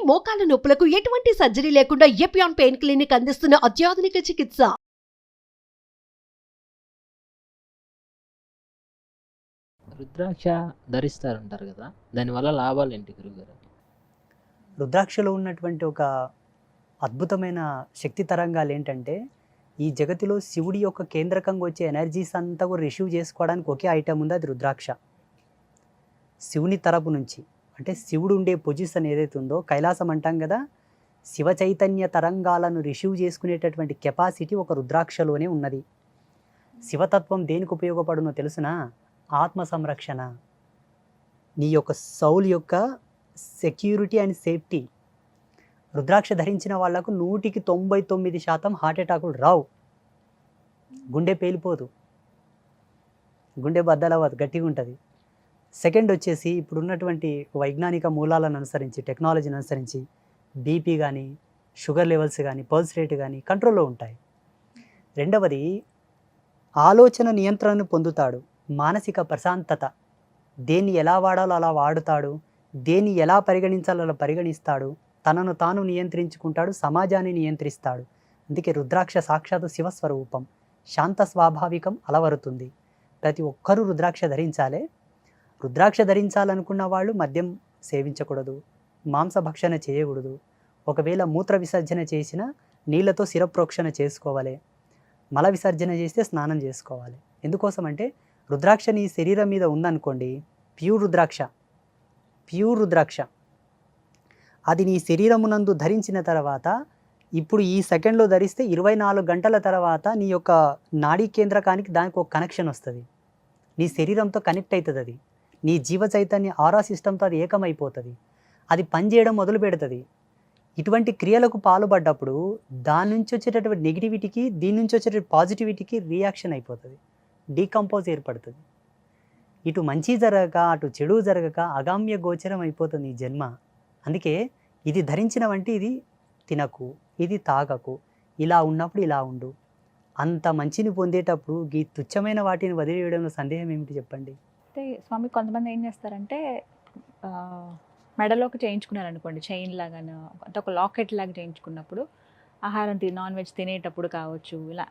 మోకాల నొప్పులకు ఎటువంటి సర్జరీ లేకుండా ఎపియాన్ పెయిన్ క్లినిక్ అందిస్తున్న అత్యాధునిక చికిత్స. రుద్రాక్ష ధరిస్తారంటారు కదా, దానివల్ల లాభాలు ఏంటి గురుగారు? రుద్రాక్షలో ఉన్నటువంటి ఒక అద్భుతమైన శక్తి తరంగాలు ఏంటంటే, ఈ జగతిలో శివుడి యొక్క కేంద్రకంగా వచ్చే ఎనర్జీస్ అంతా కూడా రిసీవ్ చేసుకోవడానికి ఒకే ఐటమ్ ఉంది, అది రుద్రాక్ష. శివుని తరపు నుంచి అంటే శివుడు ఉండే పొజిషన్ ఏదైతే ఉందో, కైలాసం అంటాం కదా, శివ చైతన్య తరంగాలను రిసీవ్ చేసుకునేటటువంటి కెపాసిటీ ఒక రుద్రాక్షలోనే ఉన్నది. శివతత్వం దేనికి ఉపయోగపడునో తెలుసునా? ఆత్మ సంరక్షణ, నీ యొక్క సౌల్ యొక్క సెక్యూరిటీ అండ్ సేఫ్టీ. రుద్రాక్ష ధరించిన వాళ్లకు 99% హార్ట్ అటాకులు రావు, గుండె పేలిపోదు, గుండె బద్దలవ్వదు, గట్టిగా ఉంటుంది. సెకండ్ వచ్చేసి ఇప్పుడు ఉన్నటువంటి వైజ్ఞానిక మూలాలను అనుసరించి, టెక్నాలజీని అనుసరించి బీపీ కానీ, షుగర్ లెవెల్స్ కానీ, పల్స్ రేట్ కానీ కంట్రోల్లో ఉంటాయి. రెండవది, ఆలోచన నియంత్రణను పొందుతాడు, మానసిక ప్రశాంతత, దేన్ని ఎలా వాడాలో అలా వాడుతాడు, దేన్ని ఎలా పరిగణించాలో అలా పరిగణిస్తాడు, తనను తాను నియంత్రించుకుంటాడు, సమాజాన్ని నియంత్రిస్తాడు. అందుకే రుద్రాక్ష సాక్షాత్తు శివస్వరూపం, శాంత స్వాభావికం అలవరుతుంది. ప్రతి ఒక్కరూ రుద్రాక్ష ధరించాలి. రుద్రాక్ష ధరించాలనుకున్న వాళ్ళు మద్యం సేవించకూడదు, మాంసభక్షణ చేయకూడదు, ఒకవేళ మూత్ర విసర్జన చేసిన నీళ్లతో శిరప్రోక్షణ చేసుకోవాలి, మల విసర్జన చేస్తే స్నానం చేసుకోవాలి. ఎందుకోసం అంటే రుద్రాక్ష నీ శరీరం మీద ఉందనుకోండి, ప్యూర్ రుద్రాక్ష అది నీ శరీరమునందు ధరించిన తర్వాత, ఇప్పుడు ఈ సెకండ్లో ధరిస్తే 24 గంటల తర్వాత నీ యొక్క నాడీ కేంద్రకానికి దానికి ఒక కనెక్షన్ వస్తుంది, నీ శరీరంతో కనెక్ట్ అవుతుంది, అది నీ జీవ చైతన్య ఆరా సిస్టంతో అది ఏకమైపోతుంది, అది పనిచేయడం మొదలు పెడుతుంది. ఇటువంటి క్రియలకు పాల్పడ్డప్పుడు దాని నుంచి వచ్చేటటువంటి నెగిటివిటీకి, దీని నుంచి వచ్చేటటువంటి పాజిటివిటీకి రియాక్షన్ అయిపోతుంది, డీకంపోజ్ ఏర్పడుతుంది. ఇటు మంచి జరగక అటు చెడు జరగక అగామ్య గోచరం అయిపోతుంది ఈ జన్మ. అందుకే ఇది ధరించిన వంటి ఇది తినకు, ఇది తాగకు, ఇలా ఉన్నప్పుడు ఇలా ఉండు. అంత మంచిని పొందేటప్పుడు ఈ తుచ్చమైన వాటిని వదిలివేయడంలో సందేహం ఏమిటి చెప్పండి? అయితే స్వామి, కొంతమంది ఏం చేస్తారంటే మెడలోకి చేయించుకున్నారనుకోండి, చైన్ లాగాను, అంటే ఒక లాకెట్ లాగా చేయించుకున్నప్పుడు ఆహారం నాన్ వెజ్ తినేటప్పుడు కావచ్చు, ఇలా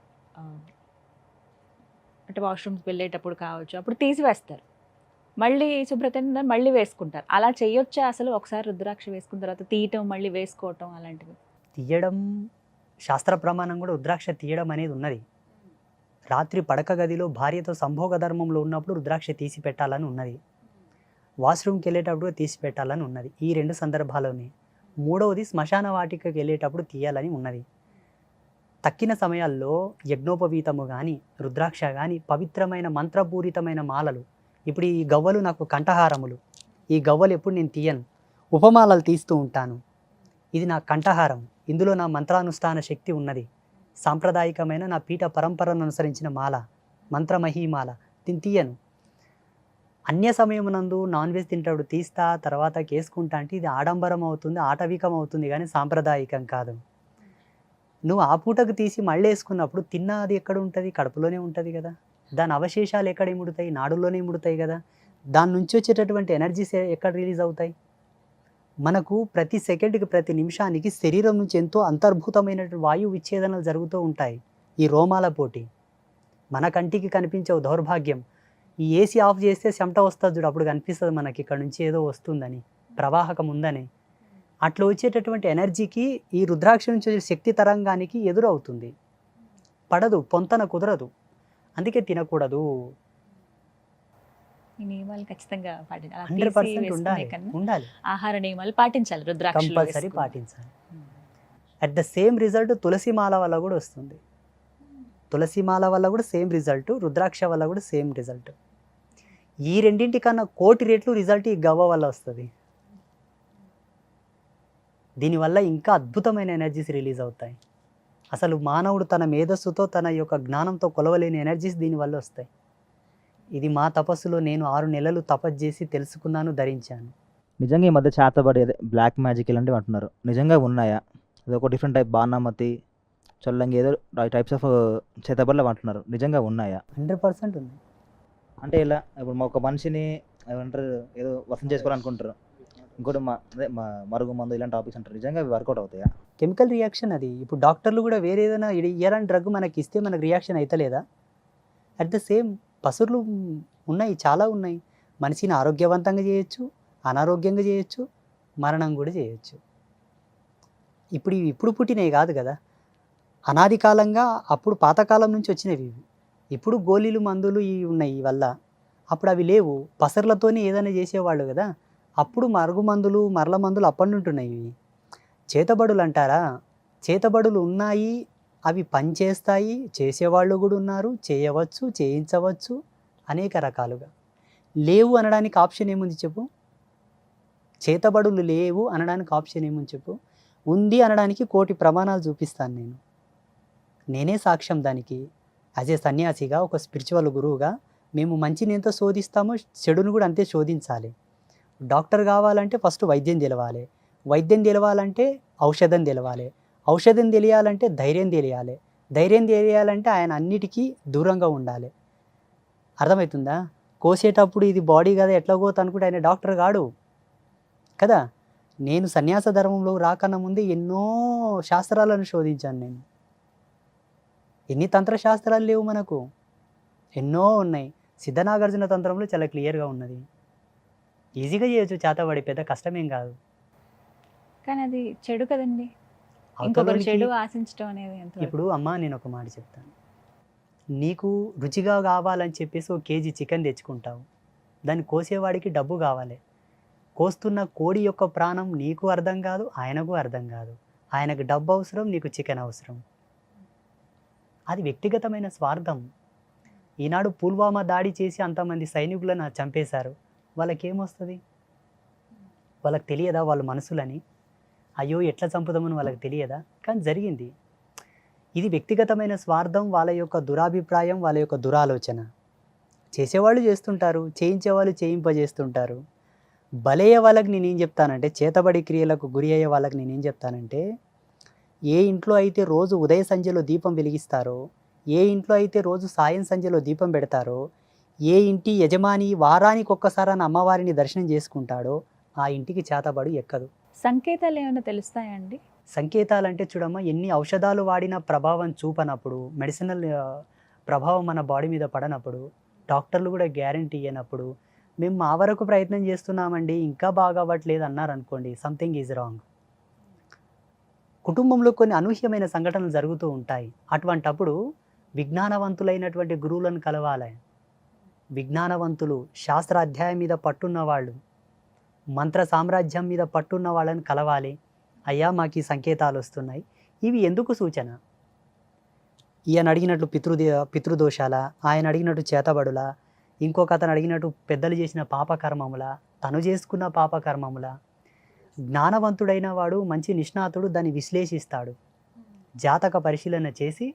అంటే వాష్రూమ్స్కి వెళ్ళేటప్పుడు కావచ్చు, అప్పుడు తీసివేస్తారు, మళ్ళీ శుభ్రత మళ్ళీ వేసుకుంటారు. అలా చేయొచ్చా అసలు? ఒకసారి రుద్రాక్ష వేసుకున్న తర్వాత తీయటం, మళ్ళీ వేసుకోవటం అలాంటివి? తీయడం శాస్త్ర ప్రమాణం కూడా రుద్రాక్ష తీయడం అనేది ఉన్నది. రాత్రి పడక గదిలో భార్యతో సంభోగ ధర్మంలో ఉన్నప్పుడు రుద్రాక్ష తీసి పెట్టాలని ఉన్నది, వాష్రూమ్కి వెళ్ళేటప్పుడు తీసి పెట్టాలని ఉన్నది, ఈ 2 సందర్భాల్లోనే. మూడవది శ్మశాన వాటికకి వెళ్ళేటప్పుడు తీయాలని ఉన్నది. తక్కిన సమయాల్లో యజ్ఞోపవీతము కానీ, రుద్రాక్ష కానీ, పవిత్రమైన మంత్రపూరితమైన మాలలు, ఇప్పుడు ఈ గవ్వలు నాకు కంఠహారములు, ఈ గవ్వలు ఎప్పుడు నేను తీయను, ఉపమాలలు తీస్తూ ఉంటాను, ఇది నా కంఠహారం, ఇందులో నా మంత్రానుష్ఠాన శక్తి ఉన్నది, సాంప్రదాయకమైన నా పీఠ పరంపరను అనుసరించిన మాల, మంత్రమహీమాల, దీన్ని తీయను. అన్య సమయమునందు నాన్ వెజ్ తింటాడు తీస్తా, తర్వాత కేసుకుంటా అంటే ఇది ఆడంబరం అవుతుంది, ఆటవికం అవుతుంది, కానీ సాంప్రదాయకం కాదు. నువ్వు ఆ పూటకు తీసి మళ్ళీ వేసుకున్నప్పుడు తిన్నది ఎక్కడ ఉంటుంది? కడుపులోనే ఉంటుంది కదా, దాని అవశేషాలు ఎక్కడ ఇముడుతాయి? నాడుల్లోనే ఇముడుతాయి కదా. దాని నుంచి వచ్చేటటువంటి ఎనర్జీస్ ఎక్కడ రిలీజ్ అవుతాయి? మనకు ప్రతి సెకండ్కి, ప్రతి నిమిషానికి శరీరం నుంచి ఎంతో అంతర్భూతమైనటువంటి వాయువు విచ్ఛేదనలు జరుగుతూ ఉంటాయి. ఈ రోమాల పోటీ మన కంటికి కనిపించవు, దౌర్భాగ్యం. ఈ ఏసీ ఆఫ్ చేస్తే చెమట వస్తుంది చూడు, అప్పుడు కనిపిస్తుంది మనకి ఇక్కడ నుంచి ఏదో వస్తుందని, ప్రవాహకం ఉందని. అట్లా వచ్చేటటువంటి ఎనర్జీకి ఈ రుద్రాక్ష నుంచి వచ్చే శక్తి తరంగానికి ఎదురవుతుంది, పడదు, పొంతన కుదరదు, అందుకే తినకూడదు. ఈ నియమాలు ఖచ్చితంగా 100% ఉండాలి. ఆహార నియమాలు పాటించాలి, రుద్రాక్ష కంపల్సరీ పాటించాలి. అట్ ద సేమ్ రిజల్ట్ తులసిమాల వల్ల కూడా వస్తుంది, తులసిమాల వల్ల కూడా సేమ్ రిజల్ట్, రుద్రాక్ష వల్ల కూడా సేమ్ రిజల్ట్. ఈ రెండింటికన్నా 1,000,000 రెట్లు రిజల్ట్ ఈ గవ్వ వల్ల వస్తుంది. దీనివల్ల ఇంకా అద్భుతమైన ఎనర్జీస్ రిలీజ్ అవుతాయి. అసలు మానవుడు తన మేధస్సుతో, తన యొక్క జ్ఞానంతో కొలవలేని ఎనర్జీస్ దీనివల్ల వస్తాయి. ఇది మా తపస్సులో నేను 6 నెలలు తపస్సు చేసి తెలుసుకున్నాను, ధరించాను. నిజంగా ఈ మధ్య చేతబడి అదే బ్లాక్ మ్యాజిక్ ఇలాంటివి అంటున్నారు, నిజంగా ఉన్నాయా? అది ఒక డిఫరెంట్ టైప్, బాణామతి, చొల్లంగి, ఏదో టైప్స్ ఆఫ్ చేతబడులు అంటున్నారు, నిజంగా ఉన్నాయా? 100% ఉంది. అంటే ఇలా ఇప్పుడు ఒక మనిషిని ఏమంటారు, ఏదో వసం చేసుకోవాలనుకుంటారు, ఇంకోటి అదే మరుగు మందు ఇలాంటి టాపిక్స్ అంటారు, నిజంగా అవి వర్కౌట్ అవుతాయా? కెమికల్ రియాక్షన్ అది. ఇప్పుడు డాక్టర్లు కూడా వేరే ఏదైనా ఇయ్యాలని డ్రగ్ మనకి ఇస్తే మనకు రియాక్షన్ అవుతలేదా? అట్ ద సేమ్ పసురులు ఉన్నాయి, చాలా ఉన్నాయి. మనిషిని ఆరోగ్యవంతంగా చేయొచ్చు, అనారోగ్యంగా చేయొచ్చు, మరణం కూడా చేయొచ్చు. ఇప్పుడు పుట్టినవి కాదు కదా, అనాది కాలంగా అప్పుడు పాతకాలం నుంచి వచ్చినవి ఇవి. ఇప్పుడు గోళీలు మందులు ఇవి ఉన్నాయి వల్ల, అప్పుడు అవి లేవు. పసర్లతోనే ఏదైనా చేసేవాళ్ళు కదా, అప్పుడు మరుగు మందులు మరల మందులు అప్పటి నుండి ఉన్నాయి ఇవి. చేతబడులు అంటారా, చేతబడులు ఉన్నాయి, అవి పనిచేస్తాయి, చేసేవాళ్ళు కూడా ఉన్నారు, చేయవచ్చు, చేయించవచ్చు అనేక రకాలుగా. లేవు అనడానికి ఆప్షన్ ఏముంది చెప్పు? చేతబడులు లేవు అనడానికి ఆప్షన్ ఏముంది చెప్పు? ఉంది అనడానికి కోటి ప్రమాణాలు చూపిస్తాను నేనే సాక్ష్యం దానికి. యాజ్ ఏ సన్యాసిగా, ఒక స్పిరిచువల్ గురువుగా మేము మంచిని ఎంత శోధిస్తామో చెడును కూడా అంతే శోధించాలి. డాక్టర్ కావాలంటే ఫస్ట్ వైద్యం తెలవాలి, వైద్యం తెలవాలంటే ఔషధం తెలవాలి, ఔషధం తెలియాలంటే ధైర్యం తెలియాలి, ధైర్యం తెలియాలంటే ఆయన అన్నిటికీ దూరంగా ఉండాలి. అర్థమవుతుందా? కోసేటప్పుడు ఇది బాడీ కదా ఎట్లా కోత అనుకుంటే ఆయన డాక్టర్ కాడు కదా. నేను సన్యాస ధర్మంలో రాకన్నా ముందే ఎన్నో శాస్త్రాలను శోధించాను నేను. ఎన్ని తంత్రశాస్త్రాలు లేవు మనకు? ఎన్నో ఉన్నాయి. సిద్ధనాగార్జున తంత్రంలో చాలా క్లియర్గా ఉన్నది. ఈజీగా చేయొచ్చు, చేతబడి, పెద్ద కష్టమేం కాదు. కానీ అది చెడు కదండి, ఇంకొకరు అవతలోనికి చెడు ఆశించడం అనేది ఎంత ఇప్పుడు అమ్మ నేను ఒక మాట చెప్తాను. నీకు రుచిగా కావాలని చెప్పేసి ఒక కేజీ చికెన్ తెచ్చుకుంటావు, దాన్ని కోసేవాడికి డబ్బు కావాలి. కోస్తున్న కోడి యొక్క ప్రాణం నీకు అర్థం కాదు, ఆయనకు అర్థం కాదు. ఆయనకు డబ్బు అవసరం, నీకు చికెన్ అవసరం. అది వ్యక్తిగతమైన స్వార్థం. ఈనాడు పుల్వామా దాడి చేసి అంతమంది సైనికులను చంపేశారు, వాళ్ళకేమొస్తుంది? వాళ్ళకి తెలియదా వాళ్ళ మనసులని? అయ్యో ఎట్లా చంపుదామని వాళ్ళకి తెలియదా? కానీ జరిగింది. ఇది వ్యక్తిగతమైన స్వార్థం, వాళ్ళ యొక్క దురాభిప్రాయం, వాళ్ళ యొక్క దురాలోచన. చేసేవాళ్ళు చేస్తుంటారు, చేయించేవాళ్ళు చేయింపజేస్తుంటారు. బలయ్యే వాళ్ళకి నేనేం చెప్తానంటే, చేతబడి క్రియలకు గురి అయ్యే వాళ్ళకి నేనేం చెప్తానంటే, ఏ ఇంట్లో అయితే రోజు ఉదయ సంధ్యలో దీపం వెలిగిస్తారో, ఏ ఇంట్లో అయితే రోజు సాయం సంధ్యలో దీపం పెడతారో, ఏ ఇంటి యజమాని వారానికి ఒక్కసారి అమ్మవారిని దర్శనం చేసుకుంటాడో ఆ ఇంటికి చేతబడు ఎక్కదు. సంకేతాలు ఏమైనా తెలుస్తాయండి? సంకేతాలు అంటే చూడమ్మా, ఎన్ని ఔషధాలు వాడినా ప్రభావం చూపనప్పుడు, మెడిసినల్ ప్రభావం మన బాడీ మీద పడనప్పుడు, డాక్టర్లు కూడా గ్యారంటీ ఇవ్వనప్పుడు, మేము మా వరకు ప్రయత్నం చేస్తున్నామండి ఇంకా బాగా అవ్వట్లేదు అన్నారనుకోండి, సంథింగ్ ఈజ్ రాంగ్. కుటుంబంలో కొన్ని అనూహ్యమైన సంఘటనలు జరుగుతూ ఉంటాయి. అటువంటప్పుడు విజ్ఞానవంతులైనటువంటి గురువులను కలవాలి. విజ్ఞానవంతులు, శాస్త్ర అధ్యాయం మీద పట్టున్న వాళ్ళు, మంత్ర సామ్రాజ్యం మీద పట్టున్న వాళ్ళని కలవాలి. అయ్యా మాకు ఈ సంకేతాలు వస్తున్నాయి, ఇవి ఎందుకు సూచన? ఈయన అడిగినట్లు పితృదోషాల, ఆయన అడిగినట్టు చేతబడుల, ఇంకొక అతను అడిగినట్టు పెద్దలు చేసిన పాపకర్మముల, తను చేసుకున్న పాపకర్మముల. జ్ఞానవంతుడైన వాడు, మంచి నిష్ణాతుడు దాన్ని విశ్లేషిస్తాడు, జాతక పరిశీలన చేసి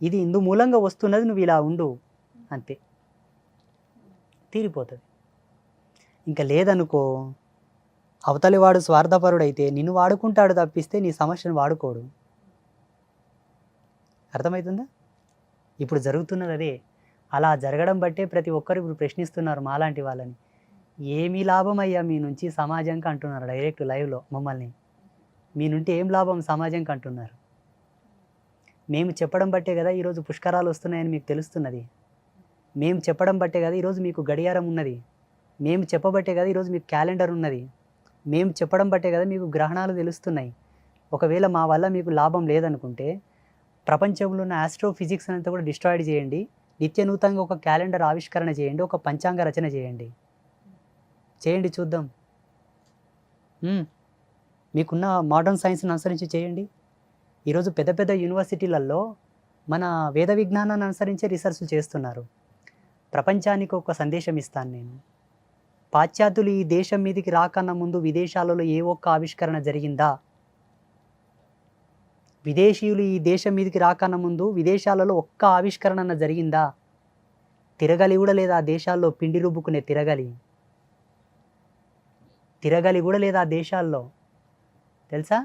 ఇది ఇందు మూలంగా వస్తున్నది, నువ్వు ఇలా ఉండు, అంతే, తీరిపోతుంది. ఇంకా లేదనుకో, అవతలి వాడు స్వార్థపరుడైతే నిన్ను వాడుకుంటాడు తప్పిస్తే నీ సమస్యను వాడుకోడు. అర్థమవుతుందా? ఇప్పుడు జరుగుతున్నది అదే. అలా జరగడం బట్టే ప్రతి ఒక్కరు ఇప్పుడు ప్రశ్నిస్తున్నారు మాలాంటి వాళ్ళని, ఏమీ లాభం అయ్యా మీ నుంచి సమాజంకి అంటున్నారు. డైరెక్ట్ లైవ్లో మమ్మల్ని, మీ నుండి ఏం లాభం సమాజంకి అంటున్నారు. మేము చెప్పడం బట్టే కదా ఈరోజు పుష్కరాలు వస్తున్నాయని మీకు తెలుస్తున్నది. మేము చెప్పడం బట్టే కదా ఈరోజు మీకు గడియారం ఉన్నది. మేము చెప్పబట్టే కదా ఈరోజు మీకు క్యాలెండర్ ఉన్నది. మేము చెప్పడం బట్టే కదా మీకు గ్రహణాలు తెలుస్తున్నాయి. ఒకవేళ మా వల్ల మీకు లాభం లేదనుకుంటే ప్రపంచంలో ఉన్న ఆస్ట్రోఫిజిక్స్ అంతా కూడా డిస్ట్రాయిడ్ చేయండి, నిత్య నూతనంగా ఒక క్యాలెండర్ ఆవిష్కరణ చేయండి, ఒక పంచాంగ రచన చేయండి, చేయండి చూద్దాం. మీకున్న మోడర్న్ సైన్స్ని అనుసరించి చేయండి. ఈరోజు పెద్ద పెద్ద యూనివర్సిటీలలో మన వేద విజ్ఞానాన్ని అనుసరించే రీసెర్చ్ చేస్తున్నారు. ప్రపంచానికి ఒక సందేశం ఇస్తాను నేను. పాశ్చాత్యులు ఈ దేశం మీదకి రాకన్నా ముందు విదేశాలలో ఏ ఒక్క ఆవిష్కరణ జరిగిందా? విదేశీయులు ఈ దేశం మీదకి రాకన్నా ముందు విదేశాలలో ఒక్క ఆవిష్కరణ జరిగిందా? తిరగలి కూడా లేదా ఆ దేశాల్లో, పిండి రుబ్బుకునే తిరగలి కూడా లేదా ఆ దేశాల్లో, తెలుసా?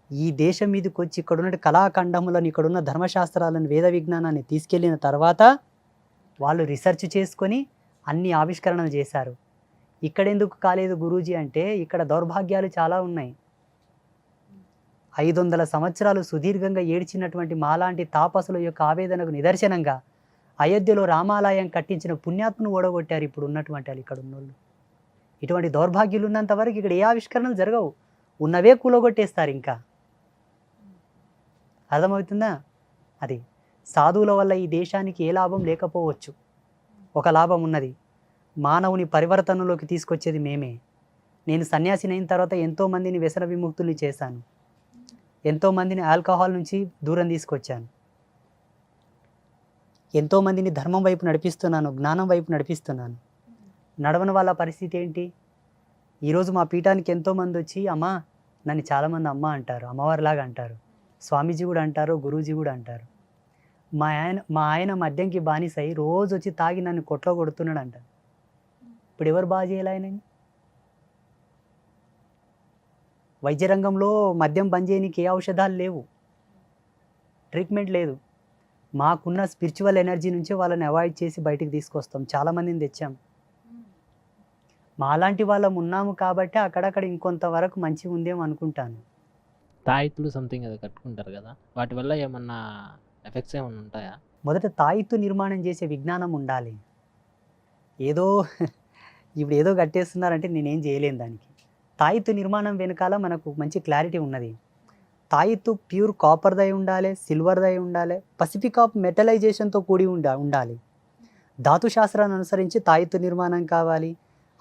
ఈ దేశం మీదకి వచ్చి ఇక్కడున్న కళాఖండములను, ఇక్కడున్న ధర్మశాస్త్రాలను, వేద విజ్ఞానాన్ని తీసుకెళ్ళిన తర్వాత వాళ్ళు రీసెర్చ్ చేసుకొని అన్ని ఆవిష్కరణలు చేశారు. ఇక్కడ ఎందుకు కాలేదు గురూజీ అంటే ఇక్కడ దౌర్భాగ్యాలు చాలా ఉన్నాయి. 500 సంవత్సరాలు సుదీర్ఘంగా ఏడ్చినటువంటి మాలాంటి తాపసుల యొక్క ఆవేదనకు నిదర్శనంగా అయోధ్యలో రామాలయం కట్టించిన పుణ్యాత్మను ఓడగొట్టారు ఇప్పుడు ఉన్నటువంటి వాళ్ళు ఇక్కడ ఉన్నోళ్ళు. ఇటువంటి దౌర్భాగ్యులు ఉన్నంత వరకు ఇక్కడ ఏ ఆవిష్కరణలు జరగవు, ఉన్నవే కూలగొట్టేస్తారు. ఇంకా అర్థమవుతుందా? అది సాధువుల వల్ల ఈ దేశానికి ఏ లాభం లేకపోవచ్చు, ఒక లాభం ఉన్నది, మానవుని పరివర్తనలోకి తీసుకొచ్చేది మేమే. నేను సన్యాసిని అయిన తర్వాత ఎంతోమందిని వ్యసన విముక్తుల్ని చేశాను, ఎంతోమందిని ఆల్కహాల్ నుంచి దూరం తీసుకొచ్చాను, ఎంతోమందిని ధర్మం వైపు నడిపిస్తున్నాను, జ్ఞానం వైపు నడిపిస్తున్నాను. నడవని వాళ్ళ పరిస్థితి ఏంటి? ఈరోజు మా పీఠానికి ఎంతోమంది వచ్చి అమ్మా, నన్ను చాలామంది అమ్మ అంటారు, అమ్మవారిలాగా అంటారు, స్వామీజీ కూడా అంటారు, గురూజీ కూడా అంటారు. మా ఆయన మద్యంకి బానిసై రోజు వచ్చి తాగి నన్ను కొట్లో కొడుతున్నాడు అంటారు. ఇప్పుడు ఎవరు బాగా చేయాలి ఆయనని? వైద్య రంగంలో మద్యం బంద్ చేయడానికి ఏ ఔషధాలు లేవు, ట్రీట్మెంట్ లేదు. మాకున్న స్పిరిచువల్ ఎనర్జీ నుంచే వాళ్ళని అవాయిడ్ చేసి బయటికి తీసుకొస్తాం. చాలామందిని తెచ్చాం. మాలాంటి వాళ్ళం ఉన్నాము కాబట్టి అక్కడక్కడ ఇంకొంతవరకు మంచిగా ఉందేమో అనుకుంటాను. తాయితులు సంథింగ్ అది కట్టుకుంటారు కదా, వాటి వల్ల ఏమన్నా ఎఫెక్ట్స్ ఏమన్నా ఉంటాయా? మొదట తాయిత్తు నిర్మాణం చేసే విజ్ఞానం ఉండాలి. ఏదో ఇప్పుడు ఏదో కట్టేస్తున్నారంటే నేనేం చేయలేను దానికి. తాయిత్తు నిర్మాణం వెనకాల మనకు మంచి క్లారిటీ ఉన్నది. తాయిత్తు ప్యూర్ కాపర్దై ఉండాలి, సిల్వర్దై ఉండాలి, పసిఫిక్ ఆఫ్ మెటలైజేషన్తో కూడి ఉండాలి. ధాతు శాస్త్రాన్ని అనుసరించి తాయిత్తు నిర్మాణం కావాలి.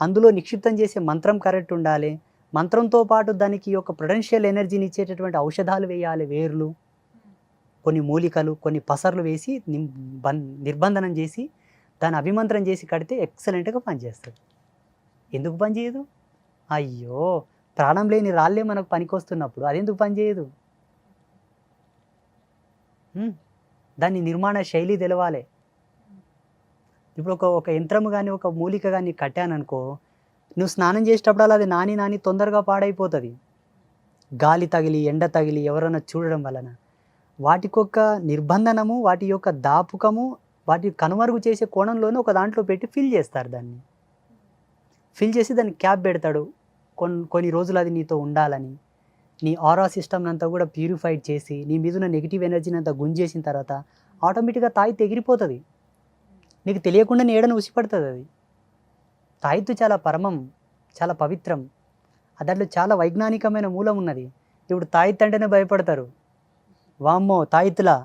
అందులో నిక్షిప్తం చేసే మంత్రం కరెక్ట్ ఉండాలి. మంత్రంతో పాటు దానికి ఒక పొటెన్షియల్ ఎనర్జీని ఇచ్చేటటువంటి ఔషధాలు వేయాలి, వేర్లు, కొన్ని మూలికలు, కొన్ని పసర్లు వేసి నిర్బంధనం చేసి దాన్ని అభిమంత్రం చేసి కడితే ఎక్సలెంట్గా పనిచేస్తుంది. ఎందుకు పనిచేయదు? అయ్యో, ప్రాణం లేని రాళ్ళే మనకు పనికొస్తున్నప్పుడు అదెందుకు పనిచేయదు? దాని నిర్మాణ శైలి తెలవాలి. ఇప్పుడు ఒక యంత్రము కానీ ఒక మూలిక కానీ కట్టాననుకో, నువ్వు స్నానం చేసేటప్పుడు అది నాని తొందరగా పాడైపోతుంది. గాలి తగిలి, ఎండ తగిలి, ఎవరైనా చూడడం వలన. వాటికొక నిర్బంధనము, వాటి యొక్క దాపుకము, వాటి కనుమరుగు చేసే కోణంలోనే ఒక దాంట్లో పెట్టి ఫిల్ చేస్తారు. దాన్ని ఫిల్ చేసి దాన్ని క్యాప్ పెడతాడు. కొన్ని రోజులు అది నీతో ఉండాలని, నీ ఆరా సిస్టమ్ అంతా కూడా ప్యూరిఫైడ్ చేసి నీ మీద ఉన్న నెగిటివ్ ఎనర్జీని అంతా గుంజేసిన తర్వాత ఆటోమేటిక్గా తాయిత్తు ఎగిరిపోతుంది. నీకు తెలియకుండా నీడను ఉసిపడుతుంది. అది తాయిత్తు చాలా పరమం, చాలా పవిత్రం. దాంట్లో చాలా వైజ్ఞానికమైన మూలం ఉన్నది. ఇప్పుడు తాయిత్తు అంటేనే భయపడతారు. వామ్మో తాయిత్తులా